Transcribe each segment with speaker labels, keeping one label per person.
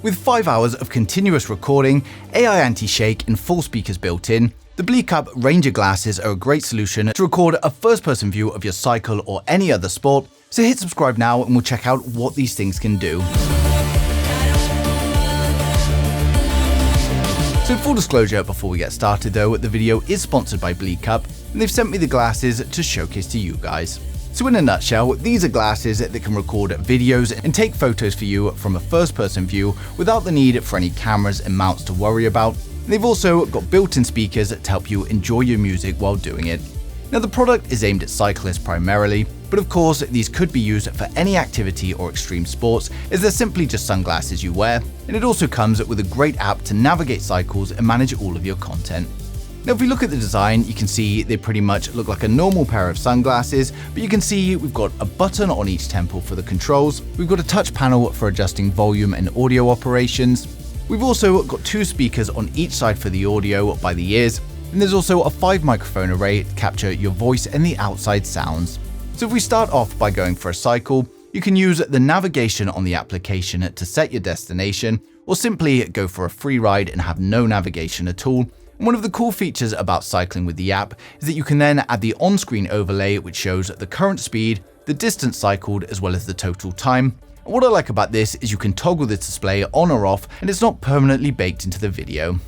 Speaker 1: With 5 hours of continuous recording, AI anti-shake and full speakers built in, the Bleequp Ranger glasses are a great solution to record a first-person view of your cycle or any other sport, so hit subscribe now and we'll check out what these things can do. So full disclosure before we get started though, the video is sponsored by Bleequp, and they've sent me the glasses to showcase to you guys. So in a nutshell, these are glasses that can record videos and take photos for you from a first-person view without the need for any cameras and mounts to worry about. And they've also got built-in speakers to help you enjoy your music while doing it. Now the product is aimed at cyclists primarily, but of course these could be used for any activity or extreme sports, as they're simply just sunglasses you wear, and it also comes with a great app to navigate cycles and manage all of your content. Now if we look at the design, you can see they pretty much look like a normal pair of sunglasses, but you can see we've got a button on each temple for the controls, we've got a touch panel for adjusting volume and audio operations, we've also got 2 speakers on each side for the audio by the ears, and there's also a 5 microphone array to capture your voice and the outside sounds. So if we start off by going for a cycle, you can use the navigation on the application to set your destination, or simply go for a free ride and have no navigation at all. And one of the cool features about cycling with the app is that you can then add the on-screen overlay which shows the current speed, the distance cycled, as well as the total time. And what I like about this is you can toggle the display on or off, and it's not permanently baked into the video.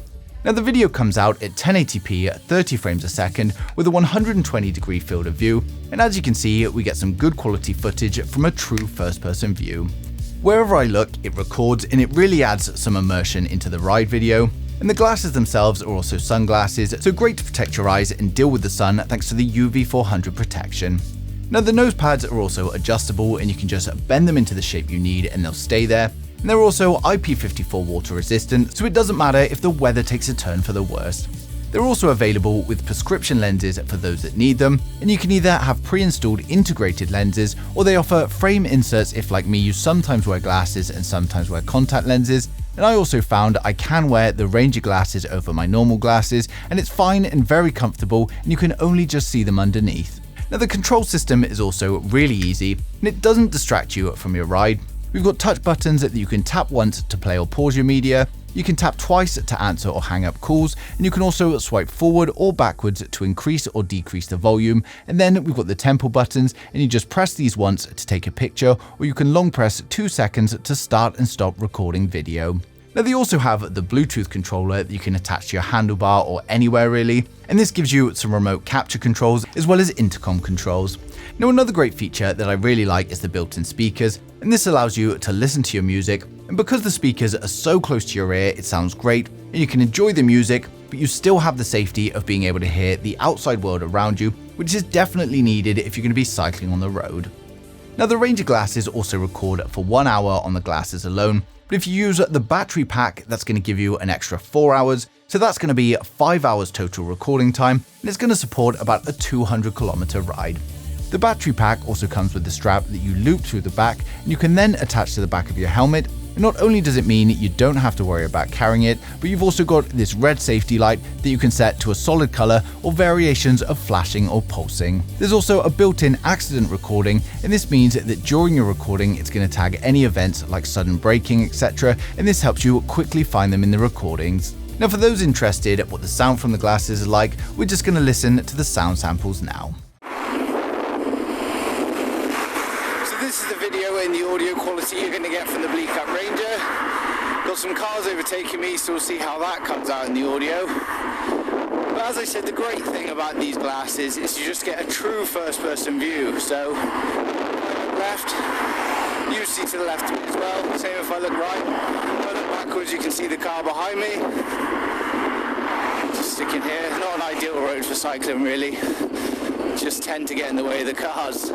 Speaker 1: Now the video comes out at 1080p at 30 frames a second with a 120-degree field of view, and as you can see we get some good quality footage from a true first-person view. Wherever I look it records, and it really adds some immersion into the ride video. And the glasses themselves are also sunglasses, so great to protect your eyes and deal with the sun thanks to the UV 400 protection. Now the nose pads are also adjustable, and you can just bend them into the shape you need and they'll stay there. And they're also IP54 water resistant, so it doesn't matter if the weather takes a turn for the worst. They're also available with prescription lenses for those that need them, and you can either have pre-installed integrated lenses, or they offer frame inserts if, like me, you sometimes wear glasses and sometimes wear contact lenses. And I also found I can wear the Ranger glasses over my normal glasses, and it's fine and very comfortable, and you can only just see them underneath. Now the control system is also really easy, and it doesn't distract you from your ride. We've got touch buttons that you can tap once to play or pause your media, you can tap twice to answer or hang up calls, and you can also swipe forward or backwards to increase or decrease the volume. And then we've got the temple buttons, and you just press these once to take a picture, or you can long press 2 seconds to start and stop recording video. Now they also have the Bluetooth controller that you can attach to your handlebar or anywhere really, and this gives you some remote capture controls as well as intercom controls. Now another great feature that I really like is the built-in speakers, and this allows you to listen to your music, and because the speakers are so close to your ear it sounds great, and you can enjoy the music, but you still have the safety of being able to hear the outside world around you, which is definitely needed if you're going to be cycling on the road. Now the Ranger glasses also record for 1 hour on the glasses alone, but if you use the battery pack, that's going to give you an extra 4 hours, so that's going to be 5 hours total recording time, and it's going to support about a 200-kilometer ride. The battery pack also comes with the strap that you loop through the back, and you can then attach to the back of your helmet. And not only does it mean you don't have to worry about carrying it, but you've also got this red safety light that you can set to a solid color or variations of flashing or pulsing. There's also a built-in accident recording, and this means that during your recording it's going to tag any events like sudden braking, etc., and this helps you quickly find them in the recordings. Now for those interested what the sound from the glasses is like, we're just going to listen to the sound samples now.
Speaker 2: This is the video and the audio quality you're going to get from the Bleequp Ranger. Got some cars overtaking me, so we'll see how that comes out in the audio. But as I said, the great thing about these glasses is you just get a true first-person view. So, if I look left, you see to the left of me as well. Same if I look right. If I look backwards, you can see the car behind me. Just sticking here. Not an ideal road for cycling, really. Just tend to get in the way of the cars.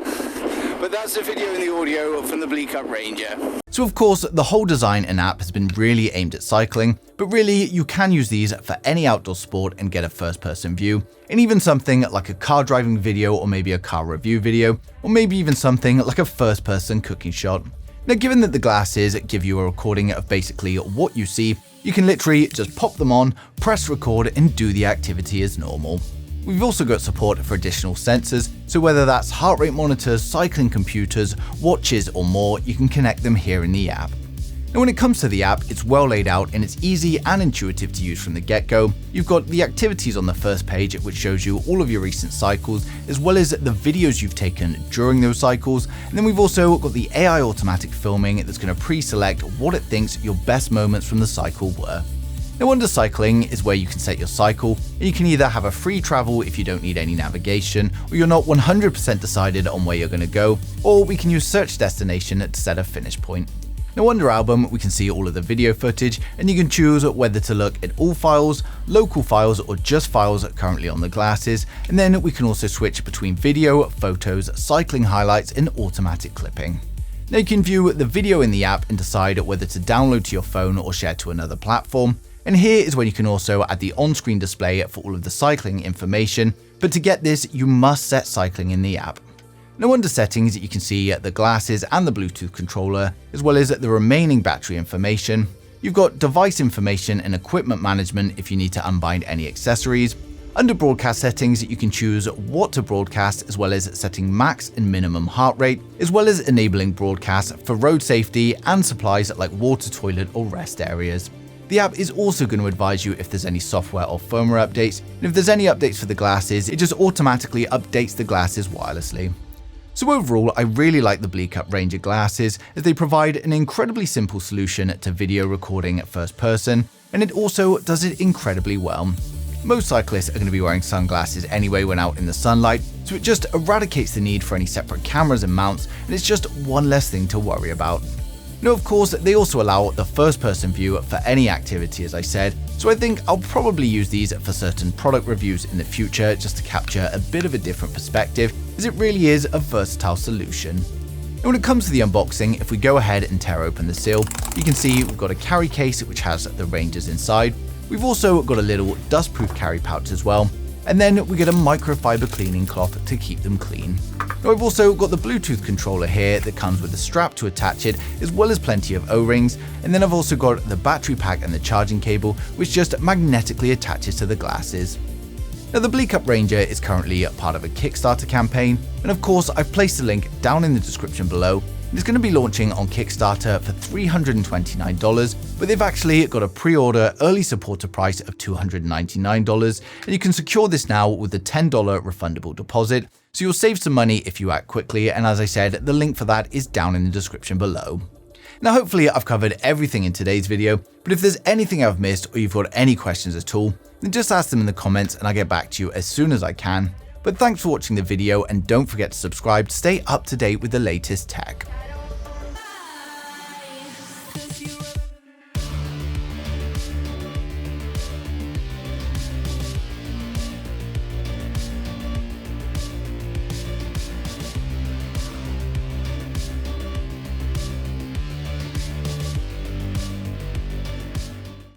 Speaker 2: But that's the video and the audio from the Bleequp Ranger.
Speaker 1: So of course, the whole design and app has been really aimed at cycling, but really you can use these for any outdoor sport and get a first-person view, and even something like a car driving video or maybe a car review video, or maybe even something like a first-person cooking shot. Now given that the glasses give you a recording of basically what you see, you can literally just pop them on, press record and do the activity as normal. We've also got support for additional sensors, so whether that's heart rate monitors, cycling computers, watches or more, you can connect them here in the app. Now when it comes to the app, it's well laid out and it's easy and intuitive to use from the get-go. You've got the activities on the first page, which shows you all of your recent cycles, as well as the videos you've taken during those cycles. And then we've also got the AI automatic filming that's going to pre-select what it thinks your best moments from the cycle were. Now under cycling is where you can set your cycle, and you can either have a free travel if you don't need any navigation, or you're not 100% decided on where you're going to go, or we can use search destination to set a finish point. Now under album, we can see all of the video footage, and you can choose whether to look at all files, local files, or just files currently on the glasses. And then we can also switch between video, photos, cycling highlights, and automatic clipping. Now you can view the video in the app and decide whether to download to your phone or share to another platform. And here is when you can also add the on-screen display for all of the cycling information. But to get this, you must set cycling in the app. Now under settings, you can see the glasses and the Bluetooth controller, as well as the remaining battery information. You've got device information and equipment management if you need to unbind any accessories. Under broadcast settings, you can choose what to broadcast, as well as setting max and minimum heart rate, as well as enabling broadcast for road safety and supplies like water, toilet, or rest areas. The app is also going to advise you if there's any software or firmware updates, and if there's any updates for the glasses, it just automatically updates the glasses wirelessly. So overall, I really like the Bleequp Ranger glasses, as they provide an incredibly simple solution to video recording at first person, and it also does it incredibly well. Most cyclists are going to be wearing sunglasses anyway when out in the sunlight, so it just eradicates the need for any separate cameras and mounts, and it's just one less thing to worry about. Now of course, they also allow the first person view for any activity, as I said, so I think I'll probably use these for certain product reviews in the future just to capture a bit of a different perspective, as it really is a versatile solution. And when it comes to the unboxing, if we go ahead and tear open the seal, you can see we've got a carry case which has the Rangers inside. We've also got a little dust-proof carry pouch as well, and then we get a microfiber cleaning cloth to keep them clean. Now I've also got the Bluetooth controller here that comes with a strap to attach it, as well as plenty of O-rings, and then I've also got the battery pack and the charging cable, which just magnetically attaches to the glasses. Now the Bleequp Ranger is currently part of a Kickstarter campaign, and of course I've placed a link down in the description below. It's going to be launching on Kickstarter for $329, but they've actually got a pre-order early supporter price of $299, and you can secure this now with a $10 refundable deposit, so you'll save some money if you act quickly, and as I said, the link for that is down in the description below. Now hopefully I've covered everything in today's video, but if there's anything I've missed or you've got any questions at all, then just ask them in the comments and I'll get back to you as soon as I can. But thanks for watching the video, and don't forget to subscribe to stay up to date with the latest tech.